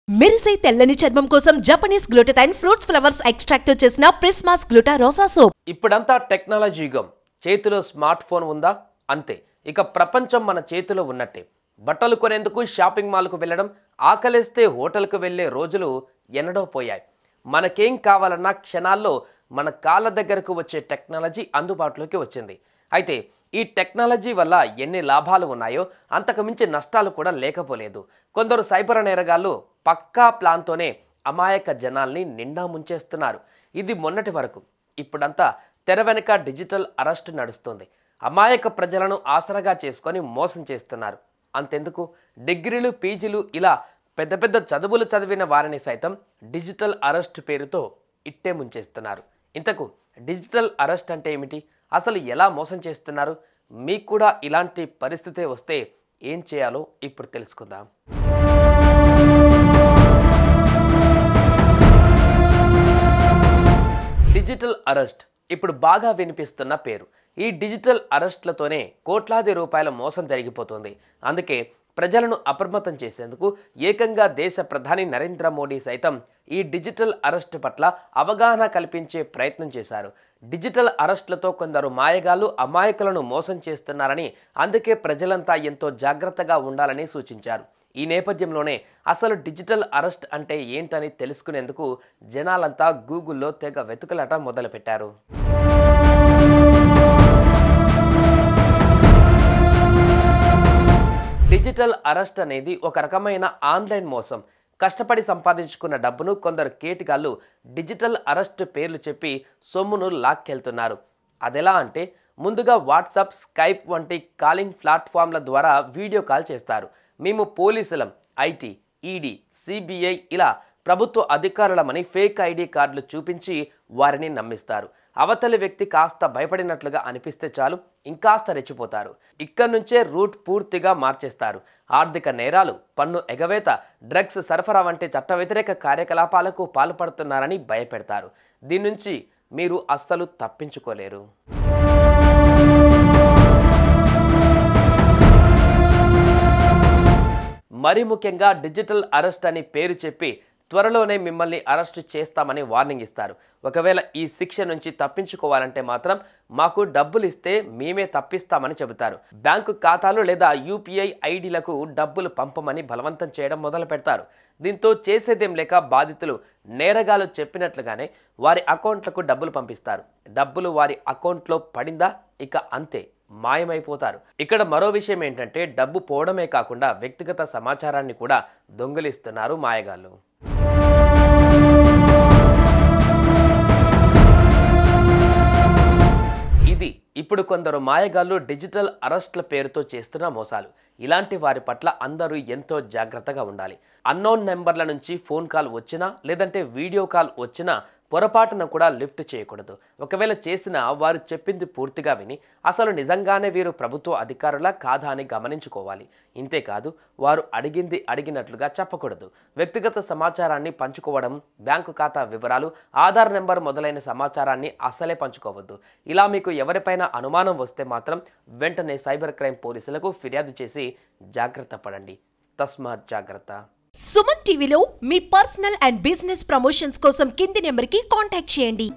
మెరిసే తెల్లని చర్మం కోసం Japanese glutathione fruits flowers extract తో చేసిన ప్రిస్మాస్ గ్లూటా రోసా సోప్. ఇప్పుడంతా టెక్నాలజీ యుగం. చేతిలో స్మార్ట్ ఫోన్ ఉందా అంతే, ఇక ప్రపంచం మన చేతిలో ఉన్నట్టే. బట్టలు కొనేందుకు షాపింగ్ మాల్కు వెళ్ళడం, ఆకలిస్తే హోటల్కు వెళ్ళే రోజులు ఎన్నడో పోయాయి. మనకేం కావాలన్నా క్షణాల్లో మన కాళ్ళ దగ్గరకు వచ్చే టెక్నాలజీ అందుబాటులోకి వచ్చింది. అయితే ఈ టెక్నాలజీ వల్ల ఎన్ని లాభాలు ఉన్నాయో అంతకు మించి నష్టాలు కూడా లేకపోలేదు. కొందరు సైబర్ నేరగాళ్ళు పక్కా ప్లాన్తోనే అమాయక జనాల్ని నిండా ముంచేస్తున్నారు. ఇది మొన్నటి వరకు. ఇప్పుడంతా తెర వెనుక డిజిటల్ అరెస్ట్ నడుస్తుంది. అమాయక ప్రజలను ఆసరగా చేసుకొని మోసం చేస్తున్నారు. అంతెందుకు, డిగ్రీలు పీజీలు ఇలా పెద్ద పెద్ద చదువులు చదివిన వారిని సైతం డిజిటల్ అరెస్ట్ పేరుతో ఇట్టే ముంచేస్తున్నారు. ఇంతకు డిజిటల్ అరెస్ట్ అంటే ఏమిటి, అసలు ఎలా మోసం చేస్తున్నారు? మీకు కూడా ఇలాంటి పరిస్థితి వస్తే ఏం చేయాలో ఇప్పుడు తెలుసుకుందాం. డిజిటల్ అరెస్ట్ ఇప్పుడు బాగా వినిపిస్తున్న పేరు. ఈ డిజిటల్ అరెస్ట్లతోనే కోట్లాది రూపాయల మోసం జరిగిపోతుంది. అందుకే ప్రజలను అప్రమత్తం చేసేందుకు ఏకంగా దేశ ప్రధాని నరేంద్ర మోడీ సైతం ఈ డిజిటల్ అరెస్ట్ పట్ల అవగాహన కల్పించే ప్రయత్నం చేశారు. డిజిటల్ అరెస్ట్లతో కొందరు మాయగాళ్ళు అమాయకులను మోసం చేస్తున్నారని, అందుకే ప్రజలంతా ఎంతో జాగ్రత్తగా ఉండాలని సూచించారు. ఈ నేపథ్యంలోనే అసలు డిజిటల్ అరెస్ట్ అంటే ఏంటని తెలుసుకునేందుకు జనాలంతా గూగుల్లో తెగ వెతుకులాట మొదలుపెట్టారు. డిజిటల్ అరెస్ట్ అనేది ఒక రకమైన ఆన్లైన్ మోసం. కష్టపడి సంపాదించుకున్న డబ్బును కొందరు కేటిగాళ్ళు డిజిటల్ అరెస్ట్ పేర్లు చెప్పి సొమ్మును లాక్కెళ్తున్నారు. అదెలా అంటే, ముందుగా వాట్సాప్, స్కైప్ వంటి కాలింగ్ ప్లాట్ఫామ్ల ద్వారా వీడియో కాల్ చేస్తారు. మేము పోలీసులం, ఐటీ, ఈడీ, సిబిఐ ఇలా ప్రభుత్వ అధికారులమని ఫేక్ ఐడి కార్డులు చూపించి వారిని నమ్మిస్తారు. అవతలి వ్యక్తి కాస్త భయపడినట్లుగా అనిపిస్తే చాలు, ఇంకాస్త రెచ్చిపోతారు. ఇక్కడి నుంచే రూట్ పూర్తిగా మార్చేస్తారు. ఆర్థిక నేరాలు, పన్ను ఎగవేత, డ్రగ్స్ సరఫరా వంటి చట్ట వ్యతిరేక కార్యకలాపాలకు పాల్పడుతున్నారని భయపెడతారు. దీని నుంచి మీరు అస్సలు తప్పించుకోలేరు. మరి ముఖ్యంగా డిజిటల్ అరెస్ట్ అని పేరు చెప్పి త్వరలోనే మిమ్మల్ని అరెస్టు చేస్తామని వార్నింగ్ ఇస్తారు. ఒకవేళ ఈ శిక్ష నుంచి తప్పించుకోవాలంటే మాత్రం మాకు డబ్బులు ఇస్తే మేమే తప్పిస్తామని చెబుతారు. బ్యాంకు ఖాతాలు లేదా యూపీఐ ఐడీలకు డబ్బులు పంపమని బలవంతం చేయడం మొదలు పెడతారు. దీంతో చేసేదేం లేక బాధితులు నేరగాలు చెప్పినట్లుగానే వారి అకౌంట్లకు డబ్బులు పంపిస్తారు. డబ్బులు వారి అకౌంట్లో పడిందా ఇక అంతే, మాయమైపోతారు. ఇక్కడ మరో విషయం ఏంటంటే, డబ్బు పోవడమే కాకుండా వ్యక్తిగత సమాచారాన్ని కూడా దొంగిలిస్తున్నారు మాయగాళ్ళు. ఇది ఇప్పుడు కొందరు మాయగాళ్ళు డిజిటల్ అరెస్ట్ల పేరుతో చేస్తున్న మోసాలు. ఇలాంటి వారి పట్ల అందరూ ఎంతో జాగ్రత్తగా ఉండాలి. అన్నోన్ నెంబర్ల నుంచి ఫోన్ కాల్ వచ్చినా లేదంటే వీడియో కాల్ వచ్చినా పొరపాటున కూడా లిఫ్ట్ చేయకూడదు. ఒకవేళ చేసినా వారు చెప్పింది పూర్తిగా విని అసలు నిజంగానే వీరు ప్రభుత్వ అధికారులా కాదా అని గమనించుకోవాలి. ఇంతేకాదు, వారు అడిగింది అడిగినట్లుగా చెప్పకూడదు. వ్యక్తిగత సమాచారాన్ని పంచుకోవడం, బ్యాంకు ఖాతా వివరాలు, ఆధార్ నెంబర్ మొదలైన సమాచారాన్ని అసలే పంచుకోవద్దు. ఇలా మీకు ఎవరిపైన అనుమానం వస్తే మాత్రం వెంటనే సైబర్ క్రైమ్ పోలీసులకు ఫిర్యాదు చేసి జాగ్రత్త పడండి. తస్మాత్ జాగ్రత్త. సుమన్ టీవీలో మీ పర్సనల్ అండ్ బిజినెస్ ప్రమోషన్స్ కోసం కింది నెంబర్కి కాంటాక్ట్ చేయండి.